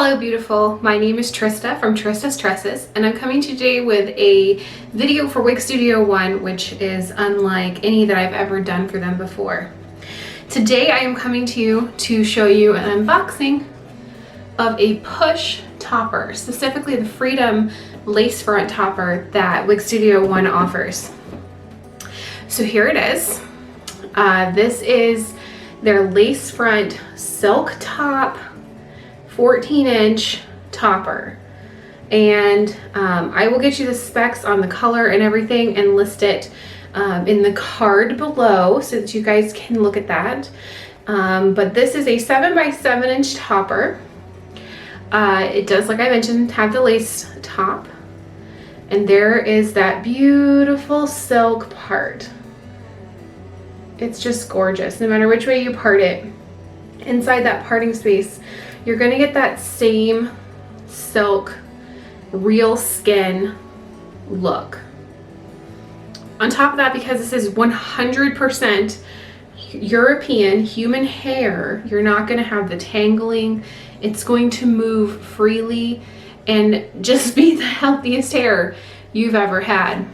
Hello beautiful, my name is Trista from TRISTAS TRESSES, and I'm coming today with a video for Wig Studio One, which is unlike any that I've ever done for them before. Today I am coming to you to show you an unboxing of a push topper, specifically the Freedom lace front topper that Wig Studio One offers. So here it is. This is their lace front silk top 14-inch topper, and I will get you the specs on the color and everything and list it in the card below so that you guys can look at that. But this is a 7x7-inch topper. It does, like I mentioned, have the lace top, and there is that beautiful silk part. It's just gorgeous. No matter which way you part it, inside that parting space you're going to get that same silk, real skin look. On top of that, because this is 100% European human hair, you're not going to have the tangling. It's going to move freely and just be the healthiest hair you've ever had.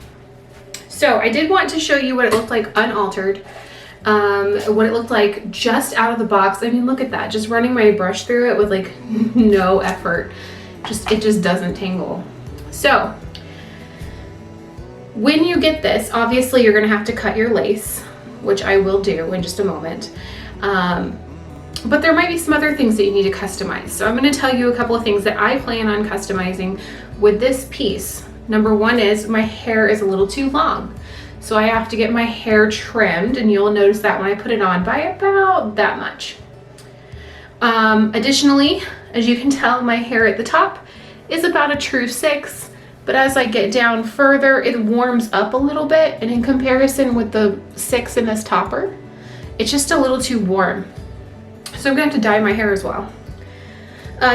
So I did want to show you what it looked like unaltered. What it looked like just out of the box. I mean, look at that, just running my brush through it with like no effort. It just doesn't tangle. So when you get this, obviously you're gonna have to cut your lace, which I will do in just a moment. But there might be some other things that you need to customize. So I'm gonna tell you a couple of things that I plan on customizing with this piece. Number one is my hair is a little too long. So I have to get my hair trimmed, and you'll notice that when I put it on by about that much. Additionally, as you can tell, my hair at the top is about a true 6, but as I get down further, it warms up a little bit, and in comparison with the 6 in this topper, it's just a little too warm. So I'm gonna have to dye my hair as well.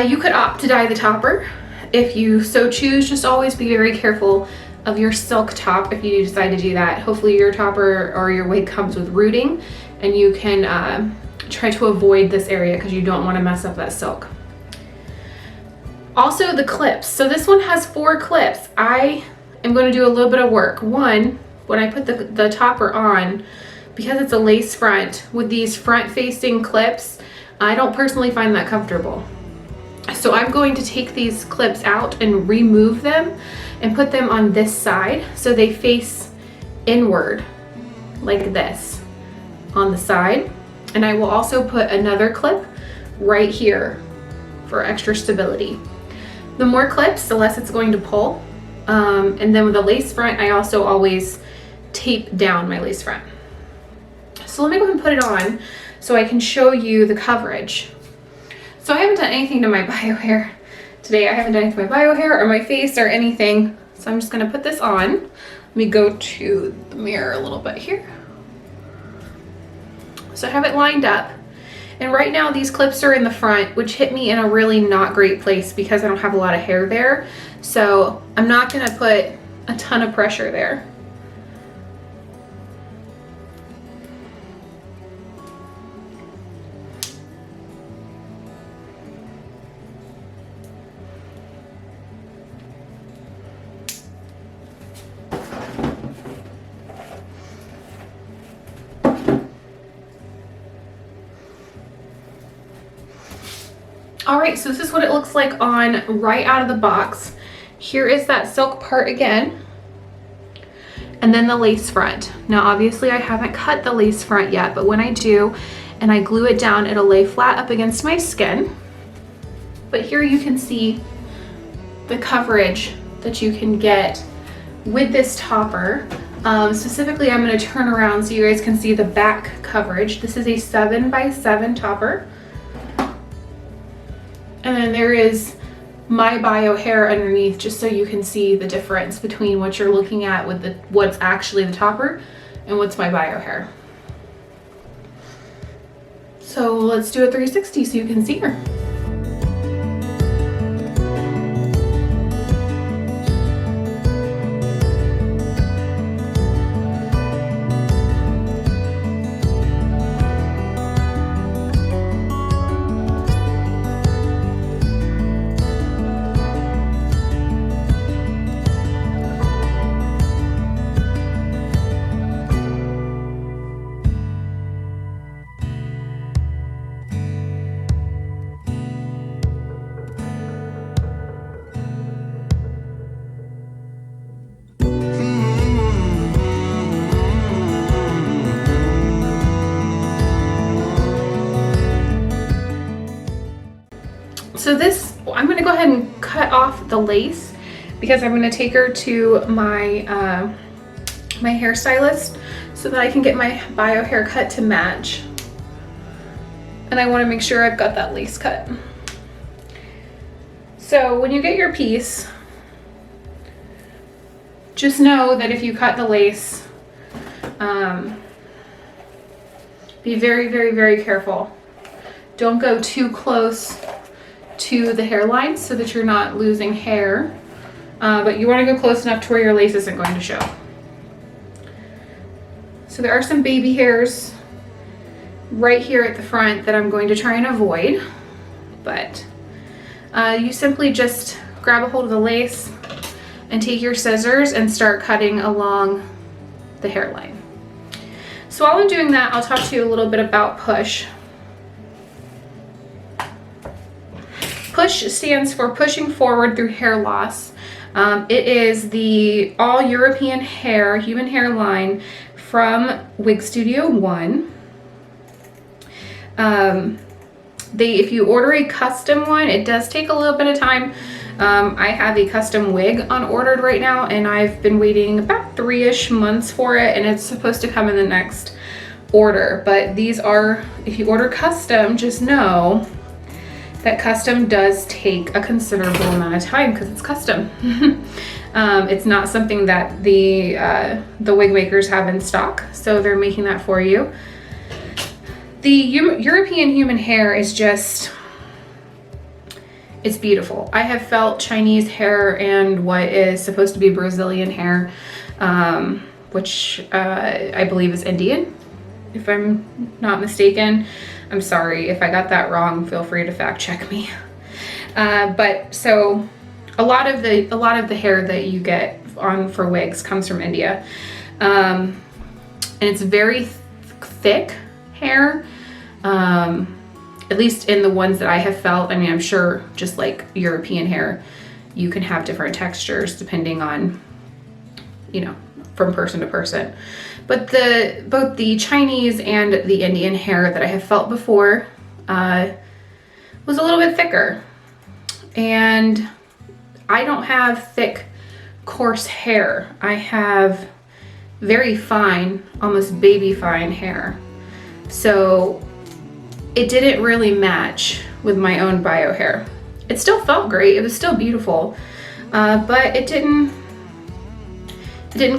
You could opt to dye the topper if you so choose. Just always be very careful of your silk top if you decide to do that. Hopefully your topper or your wig comes with rooting, and you can try to avoid this area because you don't want to mess up that silk. Also the clips. So this one has 4 clips. I am going to do a little bit of work. One, when I put the topper on, because it's a lace front with these front facing clips, I don't personally find that comfortable. So I'm going to take these clips out and remove them and put them on this side so they face inward like this on the side. And I will also put another clip right here for extra stability. The more clips, the less it's going to pull. And then with the lace front, I also always tape down my lace front. So let me go ahead and put it on so I can show you the coverage. So I haven't done anything to my bio hair today. I haven't done anything to my bio hair or my face or anything. So I'm just gonna put this on. Let me go to the mirror a little bit here. So I have it lined up. And right now these clips are in the front, which hit me in a really not great place because I don't have a lot of hair there. So I'm not gonna put a ton of pressure there. All right, so this is what it looks like on right out of the box. Here is that silk part again, and then the lace front. Now, obviously I haven't cut the lace front yet, but when I do and I glue it down, it'll lay flat up against my skin. But here you can see the coverage that you can get with this topper. Specifically, I'm gonna turn around so you guys can see the back coverage. This is a 7x7 topper. And then there is my bio hair underneath, just so you can see the difference between what you're looking at with what's actually the topper and what's my bio hair. So let's do a 360 so you can see her. So this, I'm gonna go ahead and cut off the lace because I'm gonna take her to my, my hairstylist so that I can get my bio haircut to match. And I wanna make sure I've got that lace cut. So when you get your piece, just know that if you cut the lace, be very, very, very careful. Don't go too close to the hairline so that you're not losing hair, but you want to go close enough to where your lace isn't going to show. So there are some baby hairs right here at the front that I'm going to try and avoid, but you simply just grab a hold of the lace and take your scissors and start cutting along the hairline. So while I'm doing that, I'll talk to you a little bit about push. Push stands for pushing forward through hair loss. It is the all European hair, human hair line from Wig Studio 1. If you order a custom one, it does take a little bit of time. I have a custom wig on ordered right now, and I've been waiting about 3-ish months for it, and it's supposed to come in the next order. But these are, if you order custom, just know that custom does take a considerable amount of time because it's custom. It's not something that the wig makers have in stock, so they're making that for you. The European human hair is just, it's beautiful. I have felt Chinese hair and what is supposed to be Brazilian hair, which I believe is Indian, if I'm not mistaken. I'm sorry if I got that wrong. Feel free to fact check me. But so a lot of the hair that you get on for wigs comes from India, and it's very thick hair. At least in the ones that I have felt. I mean, I'm sure just like European hair, you can have different textures depending on, you know, from person to person. But both the Chinese and the Indian hair that I have felt before was a little bit thicker. And I don't have thick, coarse hair. I have very fine, almost baby fine hair. So it didn't really match with my own bio hair. It still felt great, it was still beautiful, but it didn't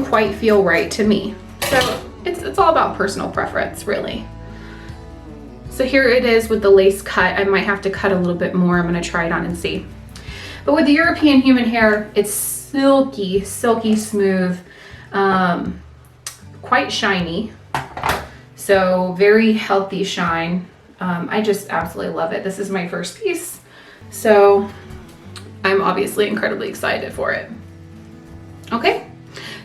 quite feel right to me. So it's all about personal preference, really. So here it is with the lace cut. I might have to cut a little bit more. I'm gonna try it on and see. But with the European human hair, it's silky, silky smooth, quite shiny. So very healthy shine. I just absolutely love it. This is my first piece, so I'm obviously incredibly excited for it. Okay,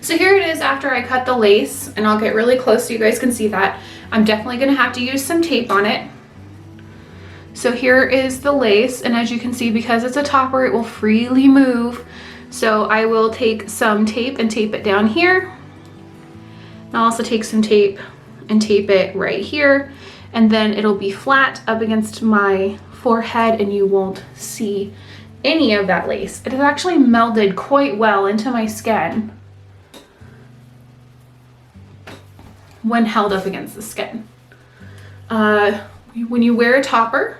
so here it is after I cut the lace, and I'll get really close so you guys can see that. I'm definitely gonna have to use some tape on it. So here is the lace, and as you can see, because it's a topper, it will freely move. So I will take some tape and tape it down here. I'll also take some tape and tape it right here. And then it'll be flat up against my forehead and you won't see any of that lace. It has actually melded quite well into my skin when held up against the skin. When you wear a topper,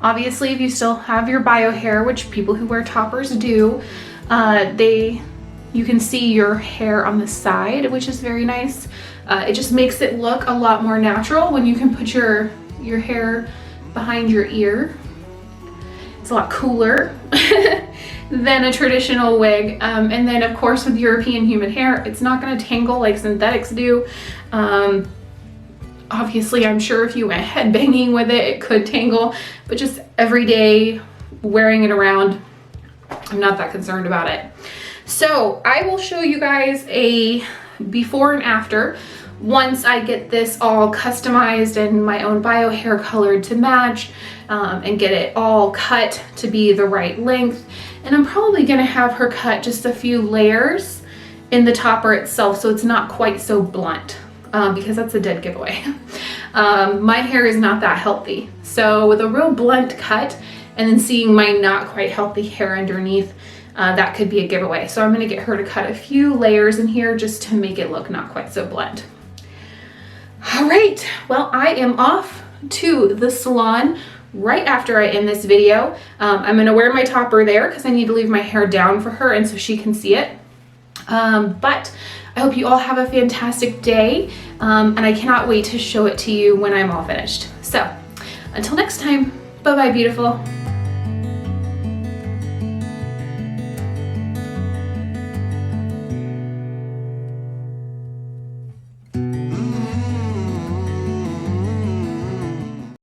obviously if you still have your bio hair, which people who wear toppers do, you can see your hair on the side, which is very nice. It just makes it look a lot more natural when you can put your hair behind your ear. It's a lot cooler than a traditional wig. And then of course with European human hair, it's not gonna tangle like synthetics do. Obviously, I'm sure if you went headbanging with it, it could tangle, but just every day wearing it around, I'm not that concerned about it. So I will show you guys a before and after once I get this all customized and my own bio hair colored to match, and get it all cut to be the right length. And I'm probably gonna have her cut just a few layers in the topper itself so it's not quite so blunt, because that's a dead giveaway. My hair is not that healthy. So with a real blunt cut and then seeing my not quite healthy hair underneath, that could be a giveaway. So I'm gonna get her to cut a few layers in here just to make it look not quite so blunt. All right, well, I am off to the salon right after I end this video. I'm gonna wear my topper there because I need to leave my hair down for her and so she can see it. But I hope you all have a fantastic day, and I cannot wait to show it to you when I'm all finished. So until next time, bye-bye, beautiful.